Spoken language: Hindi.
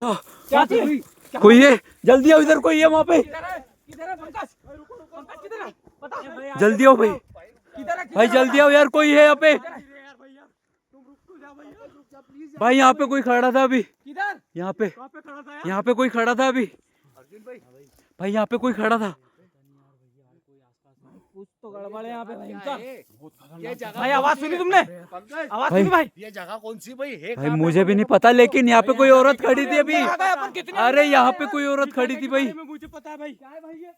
क्या चाहिए? कोई है, जल्दी आओ, इधर कोई है वहाँ पे, किधर है पंकज? पंकज किधर है? बता। जल्दी आओ भाई, किधर है? भाई जल्दी आओ यार, कोई है यहाँ पे भाई, यहाँ पे कोई खड़ा था अभी, किधर? यहाँ पे, कहाँ पे खड़ा था यार? यहाँ पे कोई खड़ा था अभी अर्जुन भाई भाई, यहाँ पे कोई खड़ा था कुछ तो गड़बड़ है यहाँ पे भाई इनका। ये जगह भाई आवाज सुनी तुमने? पंकज आवाज भाई। सुनी भाई? ये जगह कौन सी भाई है? भाई मुझे भी नहीं पता, लेकिन यहाँ पे कोई औरत खड़ी थी अभी, आ गए अपन कितने? अरे यहाँ पे कोई औरत खड़ी थी भाई, मुझे पता है भाई। क्या है भाई ये?